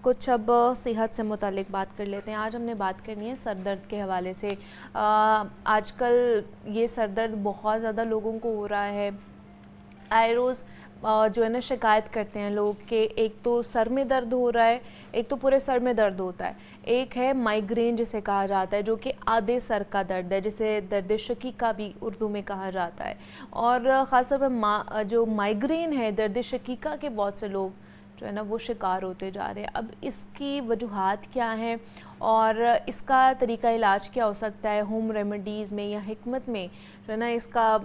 کچھ اب صحت سے متعلق بات کر لیتے ہیں. آج ہم نے بات کرنی ہے سر درد کے حوالے سے. آج کل یہ سر درد بہت زیادہ لوگوں کو ہو رہا ہے. آئے روز جو ہے نا شکایت کرتے ہیں لوگ کہ ایک تو سر میں درد ہو رہا ہے, ایک تو پورے سر میں درد ہوتا ہے, ایک ہے مائیگرین جسے کہا جاتا ہے جو کہ آدھے سر کا درد ہے, جسے درد شقیقہ بھی اردو میں کہا جاتا ہے. اور خاص طور پر جو مائیگرین ہے, درد شقیقہ کے بہت سے لوگ جو ہے نا وہ شکار ہوتے جا رہے ہیں. اب اس کی وجوہات کیا ہیں اور اس کا طریقہ علاج کیا ہو سکتا ہے ہوم ریمیڈیز میں یا حکمت میں جو ہے نا, اس کا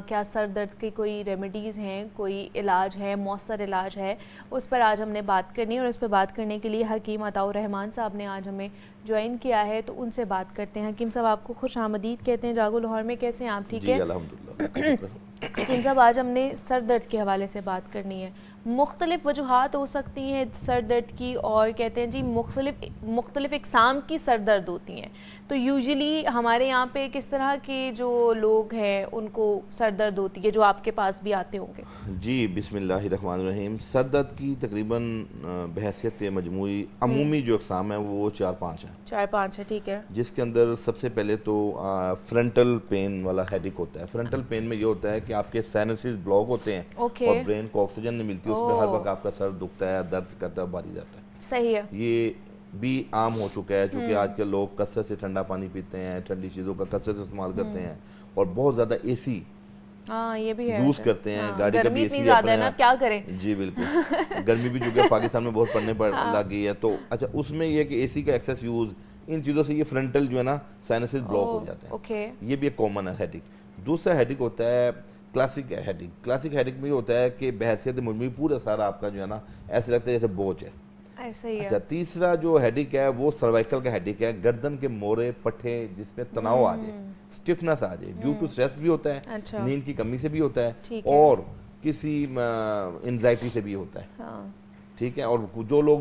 کیا سر درد کی کوئی ریمیڈیز ہیں, کوئی علاج ہے, مؤثر علاج ہے, اس پر آج ہم نے بات کرنی ہے. اور اس پہ بات کرنے کے لیے حکیم عطاء الرحمان صاحب نے آج ہمیں جوائن کیا ہے, تو ان سے بات کرتے ہیں. حکیم صاحب آپ کو خوش آمدید کہتے ہیں جاگو لاہور میں. کیسے ہیں آپ؟ ٹھیک ہے جی الحمدللہ. حکیم صاحب آج ہم نے سر درد کے حوالے سے بات کرنی ہے. مختلف وجوہات ہو سکتی ہیں سر درد کی, اور کہتے ہیں جی مختلف اقسام کی سر درد ہوتی ہیں. تو یوزلی ہمارے یہاں پہ کس طرح کے جو لوگ ہیں ان کو سر درد ہوتی ہے جو آپ کے پاس بھی آتے ہوں گے؟ جی بسم اللہ الرحمن الرحیم. سر درد کی تقریباً بحیثیت مجموعی عمومی جو اقسام ہیں وہ 4-5 ہیں. 4-5 ہے, ٹھیک ہے. جس کے اندر سب سے پہلے تو فرنٹل پین والا ہیڈک ہوتا ہے. فرنٹل پین میں یہ ہوتا ہے کہ آپ کے سائنسز بلاک ہوتے ہیں اور برین کو آکسیجن نہیں ملتی, اس میں ہر وقت آپ کا سر دکھتا ہے, درد کرتا ہے, بھاری جاتا ہے. صحیح ہے. یہ بھی عام ہو چکا ہے چونکہ آج کل لوگ کثرت سے ٹھنڈا پانی پیتے ہیں, ٹھنڈی چیزوں کا کثرت سے استعمال کرتے ہیں, اور بہت زیادہ اے سی یہ بھی ہے یوز کرتے ہیں. گاڑی کا بھی اے سی زیادہ ہے نا, کیا کریں. جی بالکل. گرمی بھی چونکہ پاکستان میں بہت پڑنے لگ گئی ہے, تو اچھا اس میں یہ کہ اے سی کا ایکسیس یوز, ان چیزوں سے یہ فرنٹل جو ہے نا سائنسز بلاک ہو جاتے ہیں. یہ بھی ایک کامن ہے ہیڈک. دوسرا ہیڈک ہوتا ہے کلاسک ہیڈک. کلاسک ہیڈک میں یہ ہوتا ہے کہ بحیثیت مجموعی پورا سارا آپ کا جو ہے نا ایسے لگتا ہے جیسے بوجھ ہے. اچھا تیسرا جو ہیڈک ہے وہ سروائکل کا ہیڈک ہے. گردن کے مورے پٹھے جس میں تناؤ آ جائے, سٹفنس آ جائے, ڈیو ٹو سٹریس بھی ہوتا ہے, نیند کی کمی سے بھی ہوتا ہے, اور کسی انزائٹی سے بھی ہوتا ہے. ٹھیک ہے. اور جو لوگ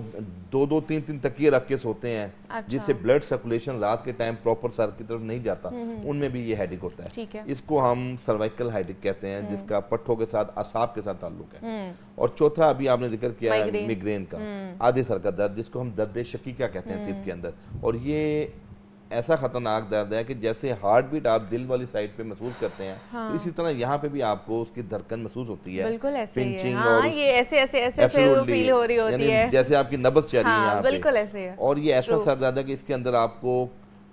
2-3 تکیے رکھ کے سوتے ہیں جس سے بلڈ سرکولیشن رات کے ٹائم پراپر سر کی طرف نہیں جاتا, ان میں بھی یہ ہیڈک ہوتا ہے. اس کو ہم سروائکل ہیڈک کہتے ہیں جس کا پٹھوں کے ساتھ اعصاب کے ساتھ تعلق ہے. اور چوتھا ابھی آپ نے ذکر کیا ہے میگرین کا, آدھے سر کا درد, جس کو ہم درد شقیقہ کہتے ہیں طب کے اندر. اور یہ ایسا خطرناک درد ہے کہ جیسے ہارٹ بیٹ آپ دل والی سائڈ پہ محسوس کرتے ہیں, تو اسی طرح یہاں پہ بھی آپ کو اس کی دھڑکن محسوس ہوتی ہے. بالکل ایسے ہی ہے. اور یہ ایسے فیل ہو رہی ہوتی ہے جیسے آپ کی نبض چل رہی ہے یہاں پہ. بالکل ایسے ہے. اور یہ ایسا سر درد ہے کہ اس کے اندر آپ کو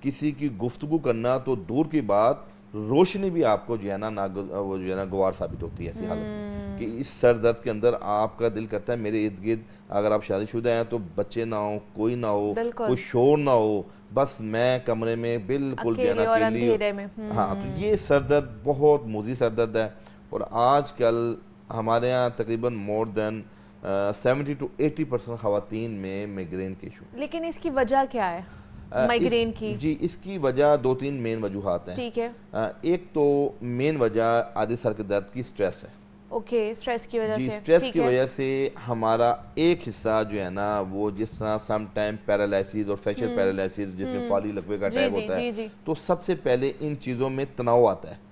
کسی کی گفتگو کرنا تو دور کی بات, روشنی بھی آپ کو جو ہے نا وہ جو ہے نا گوار ثابت ہوتی ہے ایسی حالت کہ اس سر درد کے اندر آپ کا دل کرتا ہے میرے ارد گرد اگر آپ شادی شدہ ہیں تو بچے نہ ہو, کوئی نہ ہو, کوئی شور نہ ہو, بس میں کمرے میں بالکل جو ہے نا اکیلی. ہاں تو یہ سر درد بہت موذی سر درد ہے. اور آج کل ہمارے یہاں تقریباً مور دین 70-80% خواتین میں میگرین کے ایشو. لیکن اس کی وجہ کیا ہے مائیگرین کی؟ جی اس کی وجہ 2-3 مین وجوہات ہیں. ٹھیک ہے. ایک تو مین وجہ آدھے سر کے درد کی سٹریس ہے. سٹریس کی وجہ سے. جی سٹریس کی وجہ سے ہمارا ایک حصہ جو ہے نا وہ جس طرح سم ٹائم پیرالائسس اور فیشل پیرالائسس جس میں فالی لقوے کا اٹیک ہوتا ہے, تو سب سے پہلے ان چیزوں میں تناؤ آتا ہے.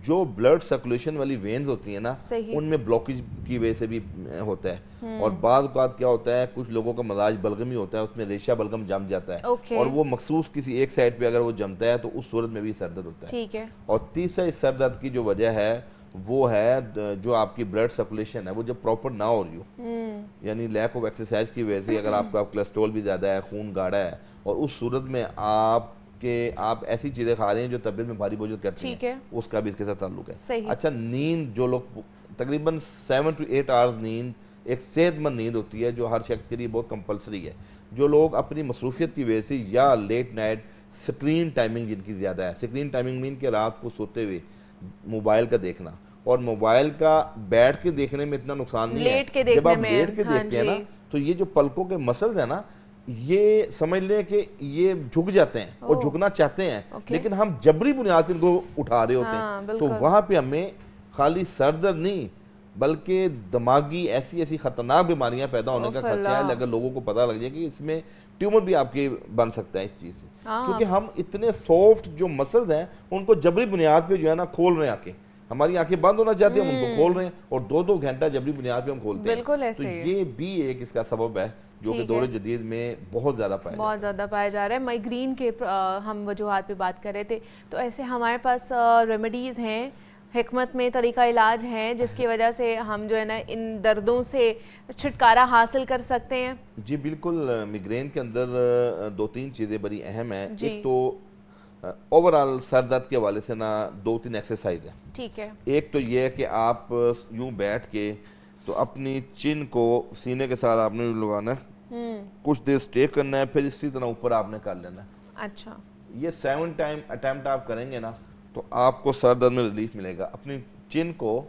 جو بلڈ سرکولیشن والی وینز ہوتی ہیں نا ان میں بلاکیج کی وجہ سے بھی ہوتا ہے. اور بعض اوقات کیا ہوتا ہے, کچھ لوگوں کا مزاج بلغمی ہوتا ہے, اس میں ریشہ بلغم جم جاتا ہے, اور وہ مخصوص کسی ایک سائڈ پہ اگر وہ جمتا ہے تو اس صورت میں بھی سر درد ہوتا ہے. اور تیسرا اس سر درد کی جو وجہ ہے وہ ہے جو آپ کی بلڈ سرکولیشن ہے وہ جب پراپر نہ ہو رہی ہو, یعنی لیک آف ایکسرسائز کی وجہ سے اگر آپ کا کولیسٹرول بھی زیادہ ہے, خون گاڑھا ہے, اور اس صورت میں آپ ایسی چیزیں کھا رہے ہیں جو طبیعت میں بھاری بوجھ کرتی ہیں, اس کا بھی اس کے ساتھ تعلق ہے. اچھا نیند, جو لوگ تقریباً 7 to 8 hours نیند ایک صحت مند نیند ہوتی ہے جو ہر شخص کے لیے بہت کمپلسری ہے. جو لوگ اپنی مصروفیت کی وجہ سے یا لیٹ نائٹ اسکرین ٹائمنگ جن کی زیادہ ہے, اسکرین ٹائمنگ مین کہ رات کو سوتے ہوئے موبائل کا دیکھنا, اور موبائل کا بیٹھ کے دیکھنے میں اتنا نقصان نہیں ہے, جب آپ لیٹ کے دیکھتے ہیں نا تو یہ جو پلکوں کے مسلز ہیں نا یہ سمجھ لیں کہ یہ جھک جاتے ہیں اور جھکنا چاہتے ہیں, لیکن ہم جبری بنیاد پر ان کو اٹھا رہے ہوتے ہیں. تو وہاں پہ ہمیں خالی سر درد نہیں بلکہ دماغی ایسی خطرناک بیماریاں پیدا ہونے کا خدشہ ہے. اگر لوگوں کو پتہ لگ جائے کہ اس میں ٹیومر بھی آپ کے بن سکتا ہے اس چیز سے, کیونکہ ہم اتنے سافٹ جو مسلز ہیں ان کو جبری بنیاد پہ جو ہے نا کھول رہے ہیں, آ کے ہماری آنکھیں بند ہونا چاہتی ہیں، ہم ان کو کھول رہے ہیں، اور 2-2 گھنٹہ جبری بنیاد پہ ہم کھولتے ہیں. بالکل ایسے تو یہ بھی ایک اس کا سبب ہے جو کہ دور جدید میں بہت زیادہ پایا جا رہا ہے. مائیگرین کے ہم وجوہات پہ بات کر رہے تھے، تو ایسے ہمارے پاس ریمیڈیز ہیں، حکمت میں طریقہ علاج ہیں جس کی وجہ سے ہم جو ہے نا ان دردوں سے چھٹکارا حاصل کر سکتے ہیں. جی بالکل. میگرین کے اندر 2-3 چیزیں بڑی اہم ہیں. ایک تو اوورال سر درد کے حوالے سے نا 2-3 ایکسرسائز ہیں. ٹھیک ہے. ایک تو یہ ہے کہ آپ یوں بیٹھ کے تو اپنی چن کو سینے کے ساتھ آپ نے لگانا ہے، کچھ دیر سٹے کرنا ہے، پھر اسی طرح اوپر آپ نے کر لینا ہے. اچھا. یہ 7 ٹائم اٹیمپٹ آپ کریں گے نا تو آپ کو سر درد میں ریلیف ملے گا. اپنی چن کو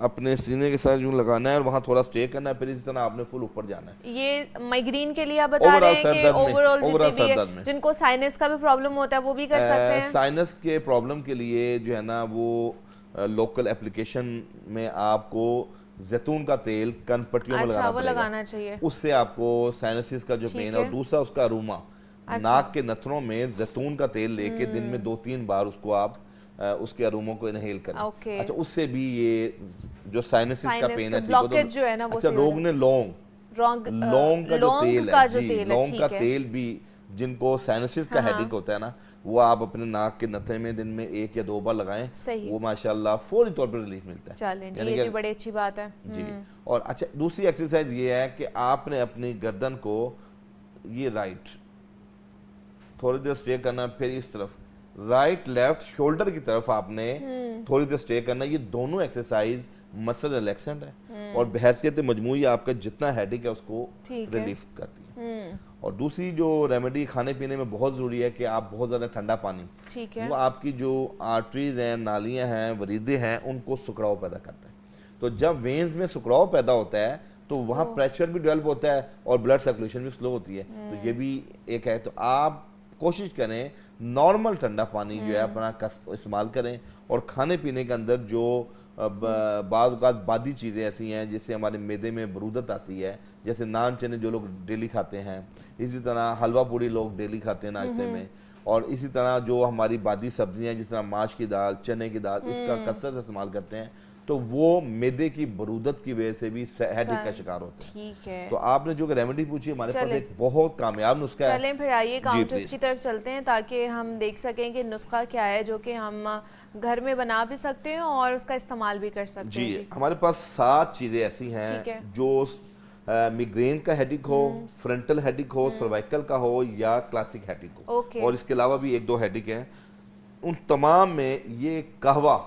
اپنے سینے کے ساتھ یوں لگانا ہے اور وہاں تھوڑا سٹے کرنا ہے، پھر اسی طرح آپ نے فل اوپر جانا ہے. یہ مائیگرین کے لیے آپ بتا رہے ہیں کہ اوورال جتنے بھی ہیں جن کو سائنس کا بھی پرابلم ہوتا ہے وہ بھی کر سکتے ہیں. سائنس کے پرابلم کے لیے جو ہے نا وہ لوکل اپلیکیشن میں آپ کو زیتون کا تیل کن پٹیوں میں لگانا چاہیے. اس سے آپ کو سائنسز کا جو پین ہے، اور دوسرا اس کا اروما، ناک کے نتنوں میں زیتون کا تیل لے کے دن میں 2-3 بار اس کو آپ اس کے اروموں کو انہیل کریں. اچھا اس سے بھی یہ جو سائنسز کا پین ہے ٹھیک ہوتا ہے. اچھا روگن لونگ کا جو تیل ہے، جی لونگ کا تیل بھی جن کو سائنسز کا ہیڈک ہوتا ہے نا، وہ آپ اپنے ناک کے نتھے میں دن میں 1 یا 2 بار لگائیں، وہ ماشاءاللہ فوری طور پر ریلیف ملتا ہے. چلیں یہ بڑی اچھی بات ہے. جی. اور اچھا دوسری ایکسرسائز یہ ہے کہ آپ نے اپنی گردن کو یہ رائٹ تھوڑی دیر سٹے کرنا، پھر اس طرف رائٹ لیفٹ شولڈر کی طرف آپ نے تھوڑی دیر سٹے کرنا. یہ دونوں ایکسرسائز مسل ریلیکسنٹ ہے اور بحیثیت مجموعی آپ کا جتنا ہیڈک ہے اس کو ریلیف کرتی ہے. اور دوسری جو ریمیڈی کھانے پینے میں بہت ضروری ہے کہ آپ بہت زیادہ ٹھنڈا پانی، وہ آپ کی جو آرٹریز ہیں، نالیاں ہیں، وریدے ہیں، ان کو سکڑاؤ پیدا کرتا ہے. تو جب وینز میں سکڑاؤ پیدا ہوتا ہے تو وہاں پریشر بھی ڈیولپ ہوتا ہے اور بلڈ سرکولیشن بھی سلو ہوتی ہے. تو یہ بھی ایک ہے. تو آپ کوشش کریں نارمل ٹھنڈا پانی جو ہے اپنا استعمال کریں. اور کھانے پینے کے اندر جو بعض اوقات بادی چیزیں ایسی ہیں جس سے ہمارے معدے میں برودت آتی ہے، جیسے نان چنے جو لوگ ڈیلی کھاتے ہیں، اسی طرح حلوہ پوڑی لوگ ڈیلی کھاتے ہیں ناشتے میں، اور اسی طرح جو ہماری بادی سبزیاں جس طرح ماش کی دال، چنے کی دال، اس کا کثرت سے استعمال کرتے ہیں تو وہ معدے کی برودت کی وجہ سے بھی ہیڈک کا شکار ہوتے ہیں. ٹھیک ہے. تو آپ نے جو کہ ریمیڈی پوچھی ہمارے پاس ایک بہت کامیاب نسخہ ہے. چلیں پھر آئیے کاؤنٹرز کی طرف چلتے ہیں تاکہ ہم دیکھ سکیں کہ نسخہ کیا ہے جو کہ ہم گھر میں بنا بھی سکتے ہیں اور اس کا استعمال بھی کر سکتے ہیں. جی ہمارے پاس 7 چیزیں ایسی ہیں جو میگرین کا ہیڈک ہو، فرنٹل ہیڈک ہو، سروائکل کا ہو یا کلاسک ہیڈک ہو، اور اس کے علاوہ بھی 1-2 ہیڈک ہیں. ان تمام میں یہ قہوہ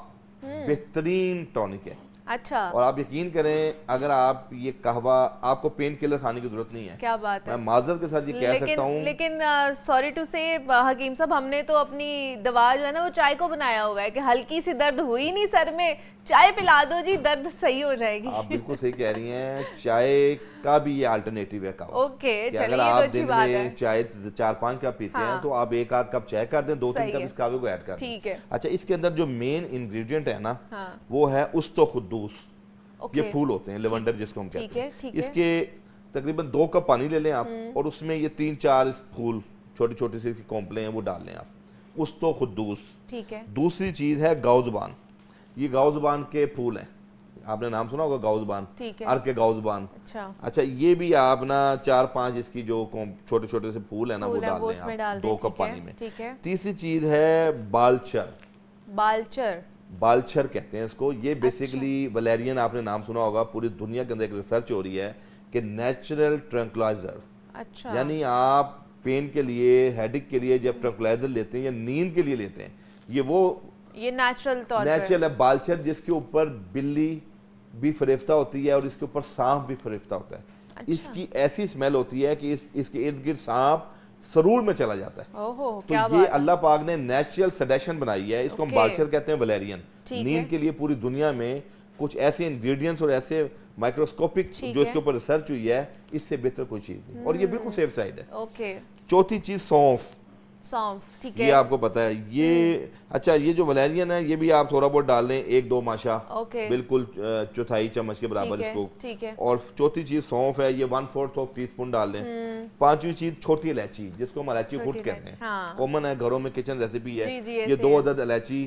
بہترین ٹونک ہے. اچھا. اور آپ یقین کریں اگر آپ یہ قہوہ، آپ کو پین کلر کھانے کی ضرورت نہیں ہے. کیا بات ہے. میں معذرت کے ساتھ یہ کہہ سکتا ہوں لیکن سوری ٹو سے حکیم صاحب، ہم نے تو اپنی دوا جو ہے نا وہ چائے کو بنایا ہوا ہے کہ ہلکی سی درد ہوئی نہیں سر میں، چائے پلا دو جی درد صحیح ہو جائے گی. آپ بالکل صحیح کہہ رہی ہیں. چائے کا بھی یہ الٹرنیٹیو ہے قہوہ. اوکے چلیے اگر آپ دن میں چائے 4-5 کپ پیتے ہیں تو آپ 1-8 کپ چائے کر دیں، 2-3 کپ اس قہوے کو ایڈ کر دیں. ٹھیک ہے. اچھا اس کے اندر جو مین انگریڈینٹ ہے نا وہ ہے استو خدوس. یہ پھول ہوتے ہیں لیونڈر جس کو ہم کہتے ہیں. اس کے تقریباً 2 کپ پانی لے لیں آپ اور اس میں یہ 3-4 پھول چھوٹے چھوٹے سے کونپلے ہیں وہ ڈال لیں آپ. استو خدوس. ٹھیک ہے. دوسری چیز ہے گاؤ زبان. یہ گاؤ زبان کے پھول ہیں، آپ نے نام سنا ہوگا گاؤ زبان، ارک گاؤ زبان. اچھا یہ بھی آپ نا 4-5 اس کی جو چھوٹے چھوٹے سے پھول ہیں نا وہ ڈال لیں آپ 2 کپ پانی میں. تیسری چیز ہے بالچر. بالچر کہتے ہیں اس کو. یہ بیسیکلی ولیرین، آپ نے نام سنا ہوگا. پوری دنیا کے اندر ایک ریسرچ ہو رہی ہے کہ نیچرل ٹرنکلائزر، یعنی آپ پین کے لیے، ہیڈک کے لیے جب ٹرنکلائزر لیتے ہیں یا نیند کے لیے لیتے ہیں، یہ نیچرل ہے. بالچر جس کے اوپر بلی بھی فریفتہ ہوتی ہے اور اس کے اوپر سانپ بھی فریفتہ ہوتا ہے. اس کی ایسی اسمیل ہوتی ہے کہ اس کے ارد گرد سانپ سرور میں چلا جاتا ہے. تو یہ اللہ پاک نے نیچرل سیڈیشن بنائی ہے. اس کو ہم بالچر کہتے ہیں ولیرین. نیند کے لیے پوری دنیا میں کچھ ایسے انگریڈینٹس اور ایسے مائکروسکوپک جو اس کے اوپر ریسرچ ہوئی ہے، اس سے بہتر کوئی چیز نہیں اور یہ بالکل سیف سائڈ ہے. چوتھی چیز سونف. یہ آپ کو پتا ہے. یہ اچھا یہ جو ولیرین ہے یہ بھی آپ تھوڑا بہت ڈال لیں، 1-2 ماشا، بالکل 1/4 چمچ کے برابر اس کو. اور چوتھی چیز سونف ہے، یہ 1/4 ٹی اسپون ڈال دیں. پانچویں چیز چھوٹی الائچی جس کو ہم الائچی خود کہتے ہیں، کامن ہے گھروں میں، کچن ریسیپی ہے. یہ 2 عدد الائچی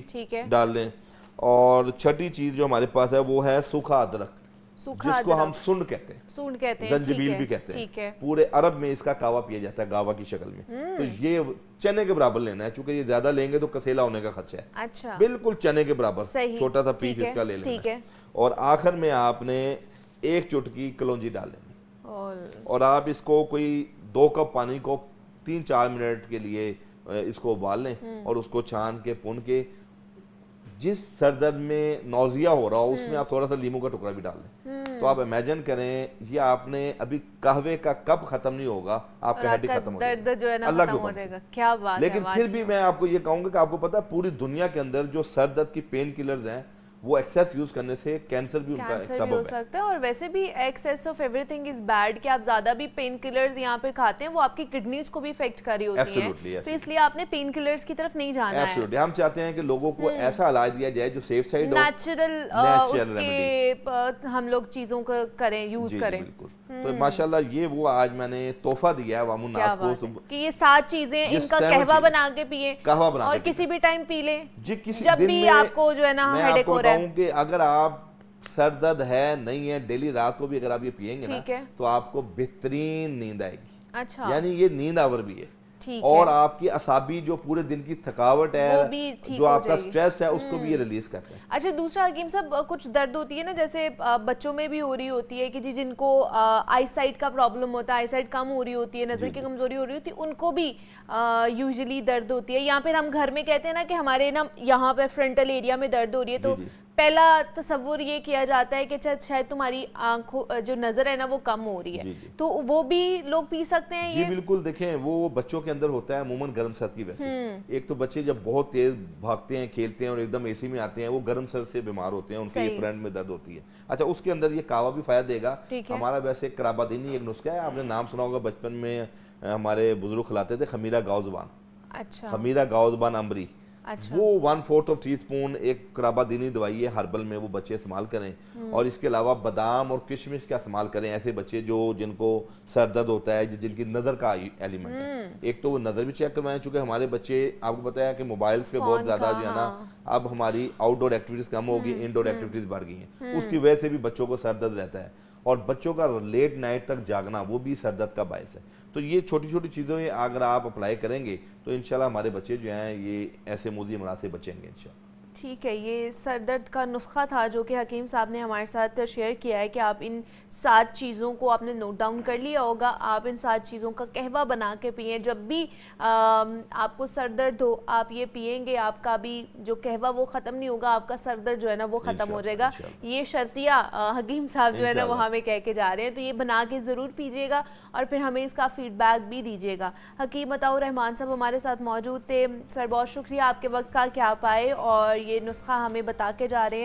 ڈال دیں. اور چھٹی چیز جو ہمارے پاس ہے وہ ہے سوکھا ادرک، جس کو ہم سنڈ کہتے ہیں، زنجبیل بھی کہتے ہیں. پورے عرب میں اس کا کہوا پیا جاتا ہے گاوا کی شکل میں. تو یہ چنے کے برابر لینا ہے، چونکہ یہ زیادہ لیں گے تو کسیلا ہونے کا خدشہ ہے. بالکل چنے کے برابر چھوٹا سا پیس اس کا لے لینا ہے. اور آخر میں آپ نے 1 چٹکی کلونجی ڈال لینی، اور آپ اس کو کوئی 2 کپ پانی کو 3-4 منٹ کے لیے اس کو ابال لیں، اور اس کو چھان کے پون کے جس سر درد میں نوزیا ہو رہا ہو اس میں آپ تھوڑا سا لیمو کا ٹکڑا بھی ڈال لیں. تو آپ امیجن کریں یہ آپ نے ابھی قہوے کا کپ ختم نہیں ہوگا، آپ کا ہیڈ ختم ہو جائے گا اللہ کے حکم سے. لیکن پھر بھی میں آپ کو یہ کہوں گا کہ آپ کو پتا ہے پوری دنیا کے اندر جو سر درد کی پین کلرز ہیں وہ ایکسیس یوز کرنے سے کینسر بھی ان کا ایک سبب ہو سکتا ہے. اور ویسے بھی access of every thing is bad, کہ آپ زیادہ بھی پین کلرز یہاں پہ کھاتے ہیں وہ آپ کی کڈنیز کو بھی افیکٹ کر رہی ہوتی ہیں، تو اس لیے آپ نے پین کلرز کی طرف نہیں جانا ہے. ایبسولوٹلی ہم چاہتے ہیں کہ لوگوں کو ایسا علاج دیا جائے جو سیف سائڈ ہو، نیچرل اس کے ہم لوگ چیزوں کو کریں، یوز کریں. تو ماشاءاللہ یہ وہ آج میں نے تحفہ دیا ہے عوام الناس کو کہ یہ 7 چیزیں ان کا قہوہ بنا کے پیئیں، اور کسی بھی ٹائم پی لیں جب بھی آپ کو جو ہے نا ہیڈ ایک ہو رہا ہے. میں آپ کو بتاؤں کہ اگر آپ سر درد ہے نہیں ہے ڈیلی رات کو بھی اگر آپ یہ پیئیں گے نا تو آپ کو بہترین نیند آئے گی. یعنی یہ نیند آور بھی ہے، اور آپ کی اعصابی جو پورے دن کی تھکاوٹ ہے، جو آپ کا سٹریس ہے، اس کو بھی یہ ریلیز کرتے ہیں. اچھا دوسرا حکیم صاحب، کچھ درد ہوتی ہے نا جیسے بچوں میں بھی ہو رہی ہوتی ہے کہ جن کو آئی سائٹ کا پرابلم ہوتا ہے، آئی سائٹ کم ہو رہی ہوتی ہے، نظر کی کمزوری ہو رہی ہوتی ہے، ان کو بھی یوزلی درد ہوتی ہے. یا پھر ہم گھر میں کہتے ہیں نا کہ ہمارے نا یہاں پہ فرنٹل ایریا میں درد ہو رہی ہے، تو پہلا تصور یہ کیا جاتا ہے کہ شاید تمہاری آنکھوں جو نظر ہے نا وہ کم ہو رہی ہے، تو وہ بھی لوگ پی سکتے ہیں. جی بالکل، دیکھیں وہ بچوں کے اندر ہوتا ہے عموماً گرم سرد کی وجہ سے. ایک تو بچے جب بہت تیز بھاگتے ہیں، کھیلتے ہیں اور ایک دم اے سی میں آتے ہیں، وہ گرم سرد سے بیمار ہوتے ہیں، ان کی فرنٹ میں درد ہوتی ہے. اچھا اس کے اندر یہ کہوا بھی فائدہ دے گا. ہمارا ویسے کرابادینی ایک نسخہ ہے، آپ نے نام سنا ہوگا، بچپن میں ہمارے بزرگ کھلاتے تھے، خمیرہ گاؤ زبان. خمیرہ گاؤ زبان امبری، وہ 1/4 ٹی اسپون ایک کرابادینی دوائی ہے ہربل میں، وہ بچے استعمال کریں. اور اس کے علاوہ بادام اور کشمش کا استعمال کریں ایسے بچے جن کو سر درد ہوتا ہے، جن کی نظر کا ایلیمنٹ ہے. ایک تو وہ نظر بھی چیک کروائیں، چونکہ ہمارے بچے آپ کو پتہ ہے کہ موبائلز پہ بہت زیادہ جو ہے نا اب ہماری آؤٹ ڈور ایکٹیویٹیز کم ہوگی، انڈور ایکٹیویٹیز بڑھ گئی ہیں، اس کی وجہ سے بھی بچوں کو سر درد رہتا ہے. اور بچوں کا لیٹ نائٹ تک جاگنا وہ بھی سر درد کا باعث ہے. تو یہ چھوٹی چھوٹی چیزیں اگر آپ اپلائی کریں گے تو انشاءاللہ ہمارے بچے جو ہیں یہ ایسے موذی امراض سے بچیں گے انشاءاللہ. ٹھیک ہے، یہ سر درد کا نسخہ تھا جو کہ حکیم صاحب نے ہمارے ساتھ شیئر کیا ہے کہ آپ ان 7 چیزوں کو آپ نے نوٹ ڈاؤن کر لیا ہوگا. آپ ان 7 چیزوں کا قہوہ بنا کے پئیں، جب بھی آپ کو سر درد ہو آپ یہ پئیں گے، آپ کا بھی جو قہوہ وہ ختم نہیں ہوگا، آپ کا سر درد جو ہے نا وہ ختم ہو جائے گا. یہ شرطیہ حکیم صاحب جو ہے نا وہ ہمیں کہہ کے جا رہے ہیں، تو یہ بنا کے ضرور پیجیے گا اور پھر ہمیں اس کا فیڈ بیک بھی دیجیے گا. حکیم عطاء الرحمان صاحب ہمارے ساتھ موجود تھے. سر بہت شکریہ آپ کے وقت کا کہ آپ آئے اور یہ نسخہ ہمیں بتا کے جا رہے ہیں.